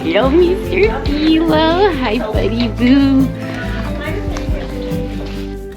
Hello, Mr. Philo. Hi, buddy boo.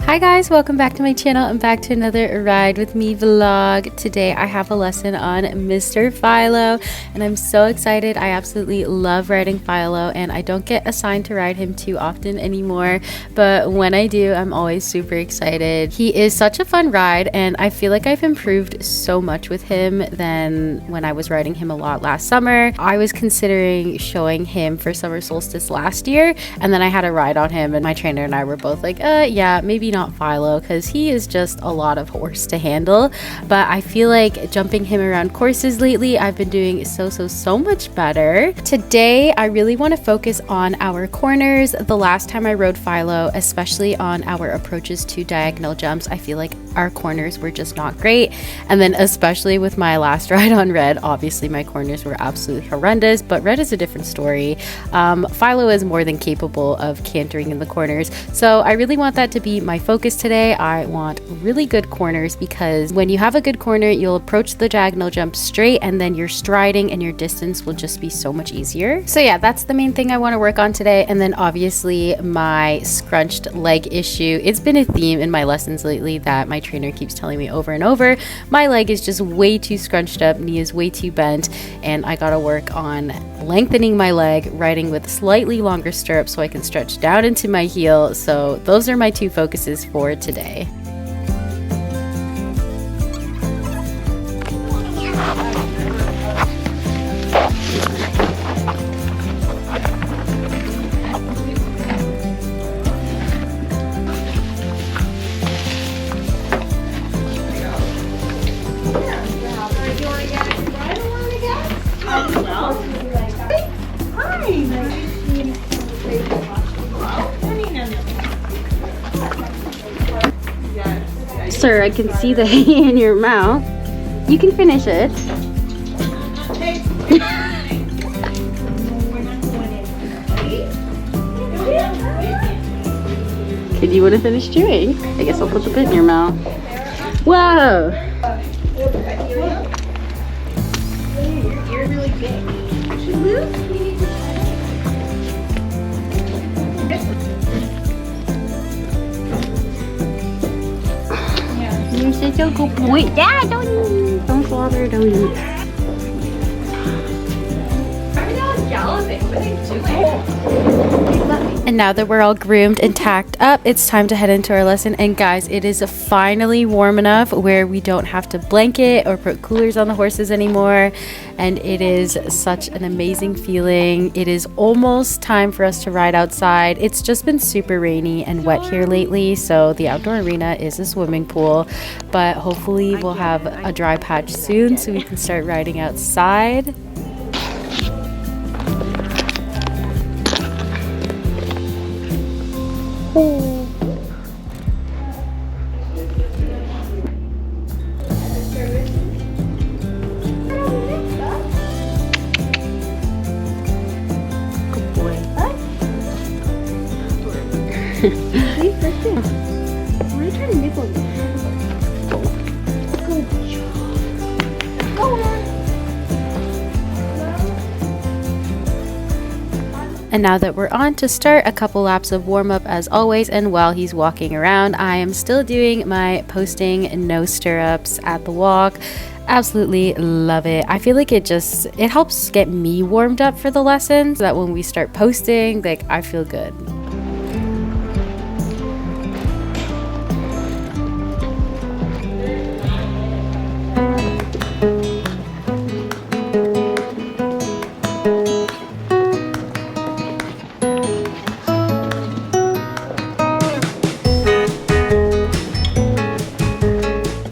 Hi guys, welcome back to my channel and back to another ride with me vlog. Today I have a lesson on Mr. Philo and I'm so excited. I absolutely love riding Philo and I don't get assigned to ride him too often anymore, but when I do, I'm always super excited. He is such a fun ride and I feel like I've improved so much with him than when I was riding him a lot last summer. I was considering showing him for summer solstice last year and then I had a ride on him and my trainer and I were both like, yeah, maybe not Philo because he is just a lot of horse to handle, but I feel like jumping him around courses lately I've been doing so much better. Today I really want to focus on our corners. The last time I rode Philo, especially on our approaches to diagonal jumps, I feel like our corners were just not great, and then especially with my last ride on Red, obviously my corners were absolutely horrendous, but Red is a different story. Philo is more than capable of cantering in the corners, so I really want that to be my focus today. I want really good corners because when you have a good corner, you'll approach the diagonal jump straight and then your striding and your distance will just be so much easier. So yeah, that's the main thing I want to work on today. And then obviously my scrunched leg issue. It's been a theme in my lessons lately that my trainer keeps telling me over and over. My leg is just way too scrunched up, knee is way too bent, and I gotta work on lengthening my leg, riding with slightly longer stirrups so I can stretch down into my heel. So those are my two focuses for today. Sir, I can see the hay in your mouth. You can finish it. Okay, do you want to finish chewing? I guess I'll put the bit in your mouth. Whoa! You're really big. Should move? You're such a good boy. Yeah, don't bother, don't eat. And now that we're all groomed and tacked up, it's time to head into our lesson. And guys, it is finally warm enough where we don't have to blanket or put coolers on the horses anymore. And it is such an amazing feeling. It is almost time for us to ride outside. It's just been super rainy and wet here lately, so the outdoor arena is a swimming pool, but hopefully we'll have a dry patch soon so we can start riding outside. And now that we're on to start, a couple laps of warm-up as always, and while he's walking around, I am still doing my posting no stirrups at the walk. Absolutely love it. I feel like it helps get me warmed up for the lesson so that when we start posting, like, I feel good.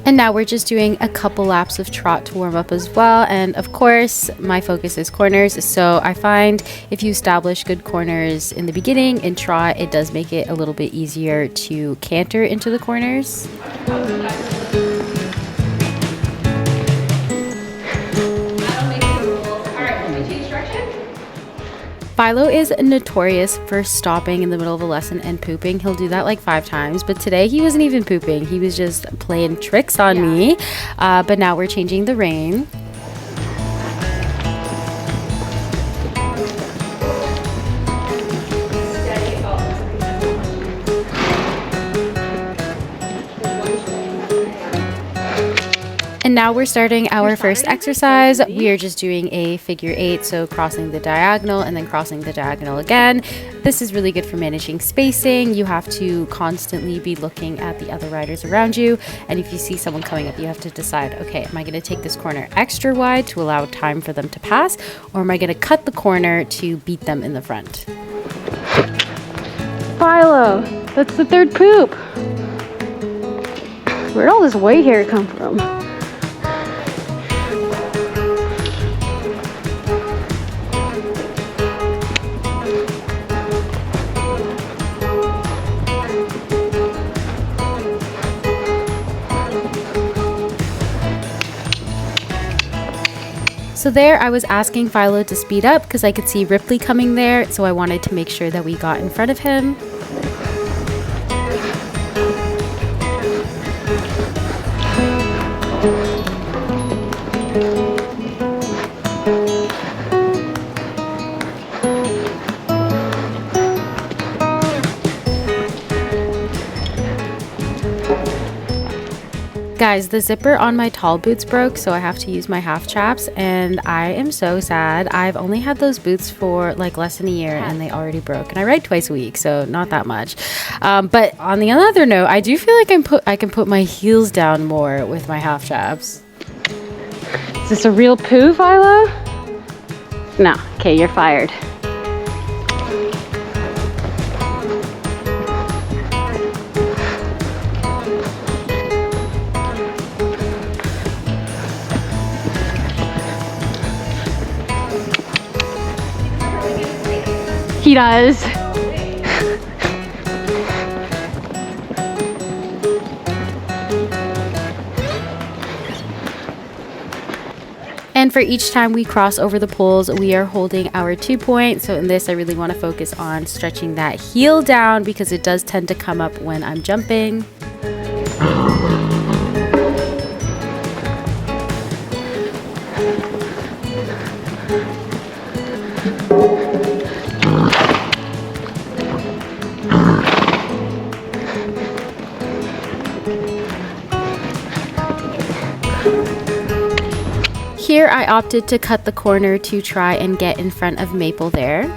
And now we're just doing a couple laps of trot to warm up as well. And of course, my focus is corners. So I find if you establish good corners in the beginning in trot, it does make it a little bit easier to canter into the corners. Philo is notorious for stopping in the middle of a lesson and pooping. He'll do that like 5 times, but today he wasn't even pooping. He was just playing tricks on me. But now we're changing the rein. And now we're starting our first exercise. We are just doing a figure 8, so crossing the diagonal and then crossing the diagonal again. This is really good for managing spacing. You have to constantly be looking at the other riders around you, and if you see someone coming up, you have to decide, okay, am I going to take this corner extra wide to allow time for them to pass, or am I going to cut the corner to beat them in the front? Philo, that's the third poop. Where'd all this white hair come from? So there I was asking Philo to speed up because I could see Ripley coming there, so I wanted to make sure that we got in front of him. Guys, the zipper on my tall boots broke, so I have to use my half chaps, and I am so sad. I've only had those boots for like less than a year and they already broke, and I ride twice a week, so not that much. But on the other note, I do feel like I can put my heels down more with my half chaps. Is this a real poo, Philo? No. Okay, you're fired. He does. And for each time we cross over the poles, we are holding our 2 point. So in this, I really want to focus on stretching that heel down because it does tend to come up when I'm jumping. Here I opted to cut the corner to try and get in front of Maple there.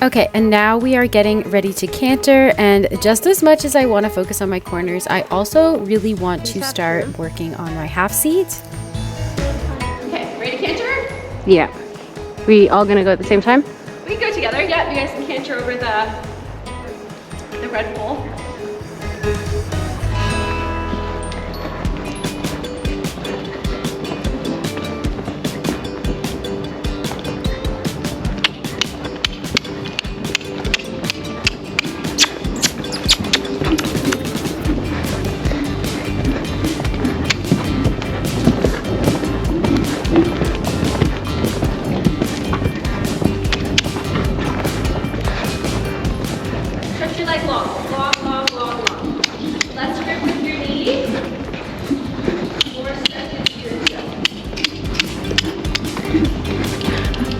Okay, and now we are getting ready to canter, and just as much as I want to focus on my corners, I also really want to start working on my half seat. Okay, ready to canter? Yeah. We all gonna go at the same time? We can go together. Yeah, you guys can canter over the red pole.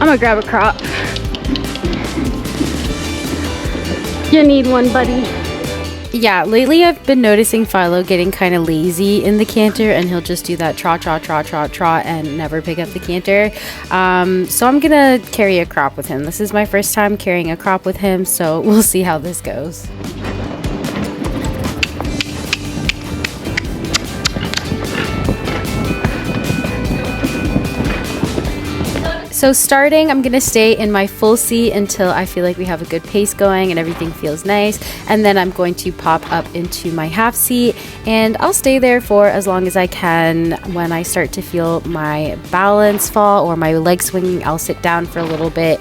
I'm gonna grab a crop. You need one, buddy. Yeah, lately I've been noticing Philo getting kind of lazy in the canter, and he'll just do that trot, trot, trot, trot, trot, and never pick up the canter. So I'm gonna carry a crop with him. This is my first time carrying a crop with him, so we'll see how this goes. So starting, I'm gonna stay in my full seat until I feel like we have a good pace going and everything feels nice. And then I'm going to pop up into my half seat and I'll stay there for as long as I can. When I start to feel my balance fall or my leg swinging, I'll sit down for a little bit,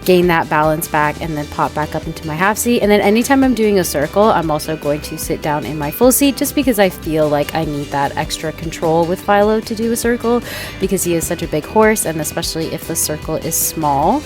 gain that balance back, and then pop back up into my half seat. And then anytime I'm doing a circle, I'm also going to sit down in my full seat just because I feel like I need that extra control with Philo to do a circle because he is such a big horse, and especially if the circle is small.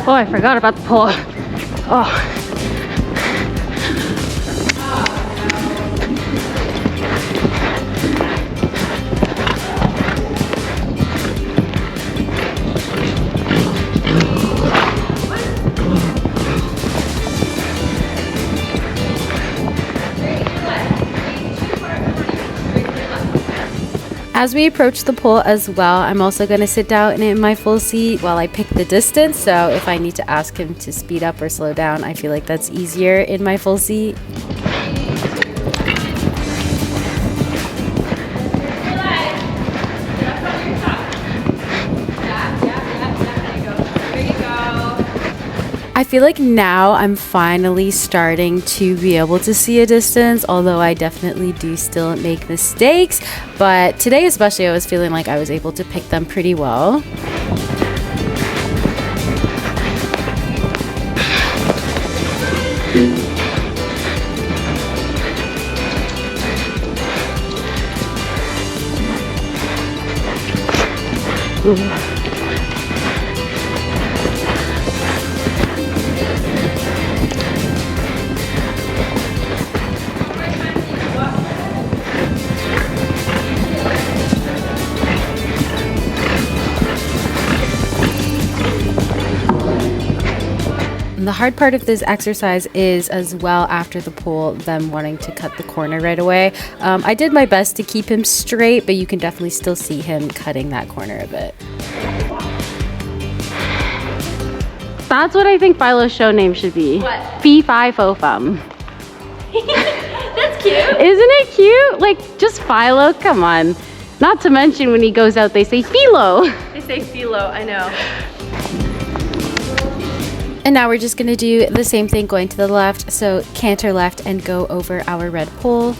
Oh, I forgot about the pole. Oh. As we approach the pole as well, I'm also going to sit down in my full seat while I pick the distance. So if I need to ask him to speed up or slow down, I feel like that's easier in my full seat. I feel like now I'm finally starting to be able to see a distance, although I definitely do still make mistakes. But today especially, I was feeling like I was able to pick them pretty well. Ooh. The hard part of this exercise is as well after the pull, them wanting to cut the corner right away. I did my best to keep him straight, but you can definitely still see him cutting that corner a bit. That's what I think Philo's show name should be. What? Fee Fi Fo Fum. That's cute. Isn't it cute? Like, just Philo, come on. Not to mention when he goes out, they say Philo. They say philo, I know. And now we're just gonna do the same thing going to the left. So canter left and go over our red pole.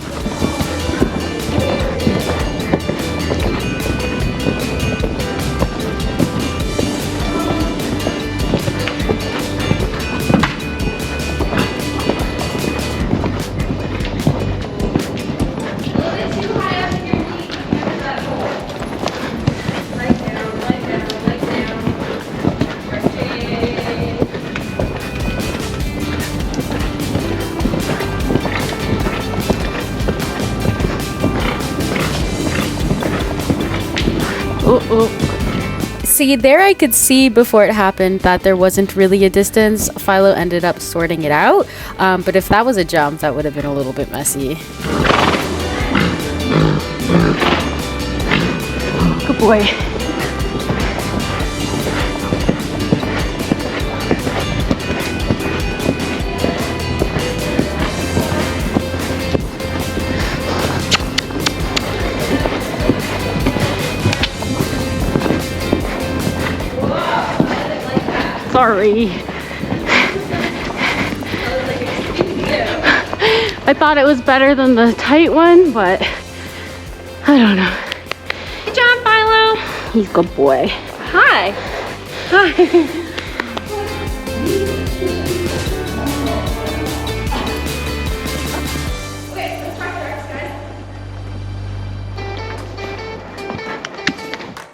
See, there I could see before it happened that there wasn't really a distance. Philo ended up sorting it out, but if that was a jump, that would have been a little bit messy. Good boy. Sorry. I thought it was better than the tight one, but I don't know. Good job, Philo. He's a good boy. Hi. Hi.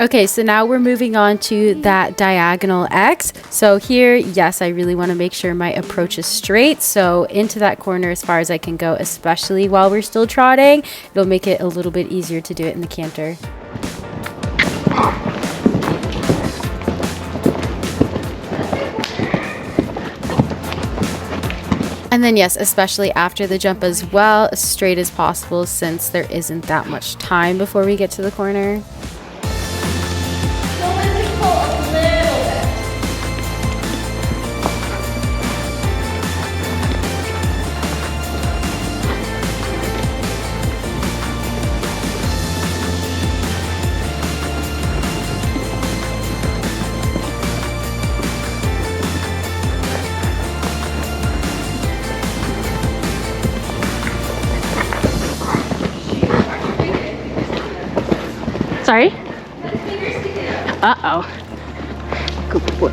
Okay, so now we're moving on to that diagonal X. So here, yes, I really want to make sure my approach is straight. So into that corner as far as I can go, especially while we're still trotting. It'll make it a little bit easier to do it in the canter. And then yes, especially after the jump as well, as straight as possible since there isn't that much time before we get to the corner. Sorry? Uh-oh. Good boy.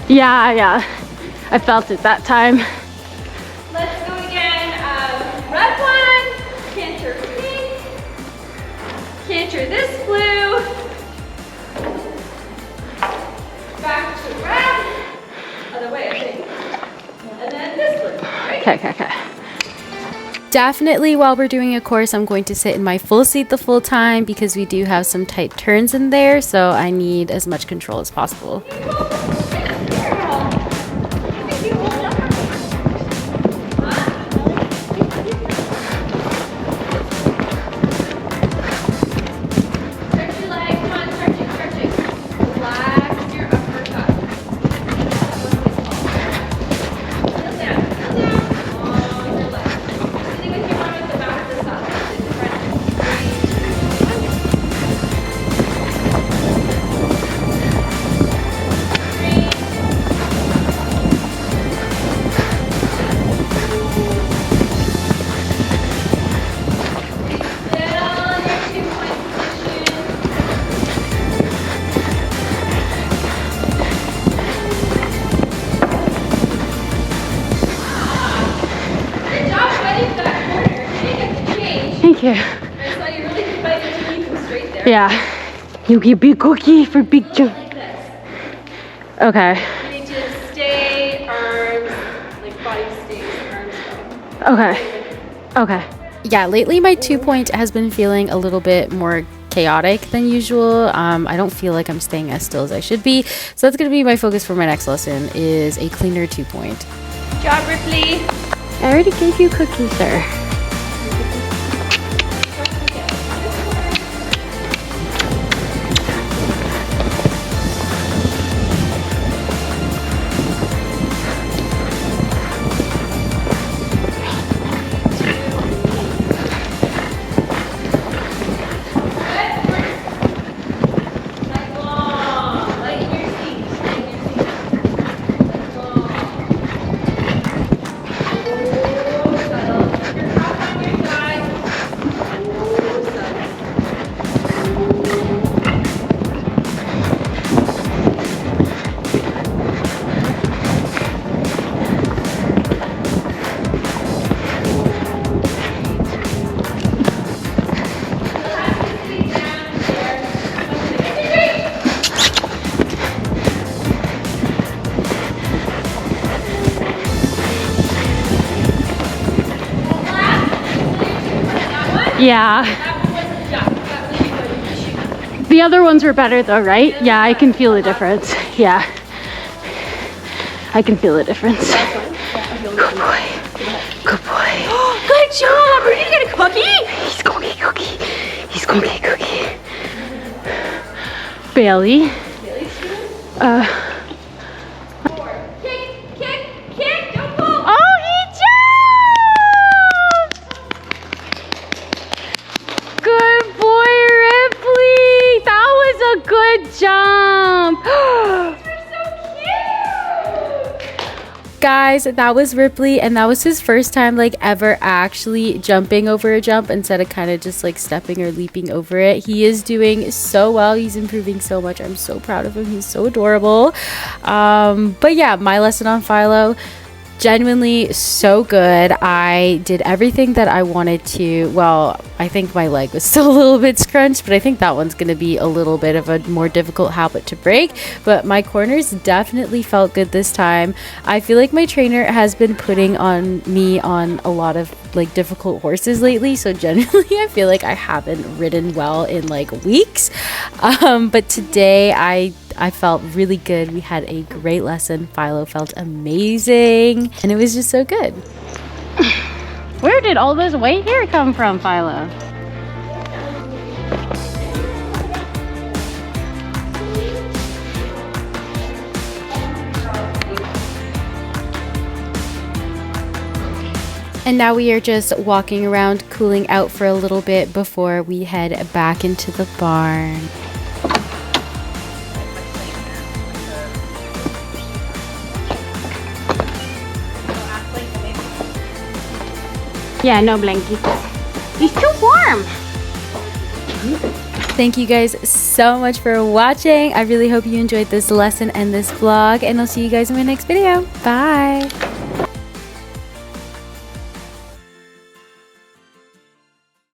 Yeah. I felt it that time. Let's go again. Red one, canter pink, canter this blue, back to red, other way I think, and then this blue, right? Okay. Definitely while we're doing a course, I'm going to sit in my full seat the full time because we do have some tight turns in there, so I need as much control as possible. Thank you. I saw you really fighting to keep them straight there. Yeah. You get big cookie for big jump. Like this. Okay. You need to stay, arms, like body stays, arms go. Okay. Yeah, lately my 2-point has been feeling a little bit more chaotic than usual. I don't feel like I'm staying as still as I should be. So that's going to be my focus for my next lesson is a cleaner 2-point. Good job, Ripley. I already gave you cookies, sir. Yeah. The other ones were better though, right? Yeah, I can feel the difference. Yeah. I can feel the difference. Good boy. Good boy. Good job. Are you gonna get a cookie? He's gonna get cookie. He's gonna get cookie. Bailey. Kick, don't pull. Oh, he jumped! Good boy, Ripley. That was a good jump. You're so cute. Guys, that was Ripley, and that was his first time like ever actually jumping over a jump instead of kind of just like stepping or leaping over it. He is doing so well. He's improving so much. I'm so proud of him. He's so adorable. But yeah, my lesson on Philo, Genuinely so good. I did everything that I wanted to. Well, I think my leg was still a little bit scrunched, but I think that one's going to be a little bit of a more difficult habit to break. But my corners definitely felt good this time. I feel like my trainer has been putting me on a lot of like difficult horses lately, so generally I feel like I haven't ridden well in like weeks. But today I felt really good. We had a great lesson. Philo felt amazing, and it was just so good. Where did all this white hair come from, Philo? And now we are just walking around, cooling out for a little bit before we head back into the barn. Yeah, no blankets. It's too warm. Thank you guys so much for watching. I really hope you enjoyed this lesson and this vlog, and I'll see you guys in my next video. Bye.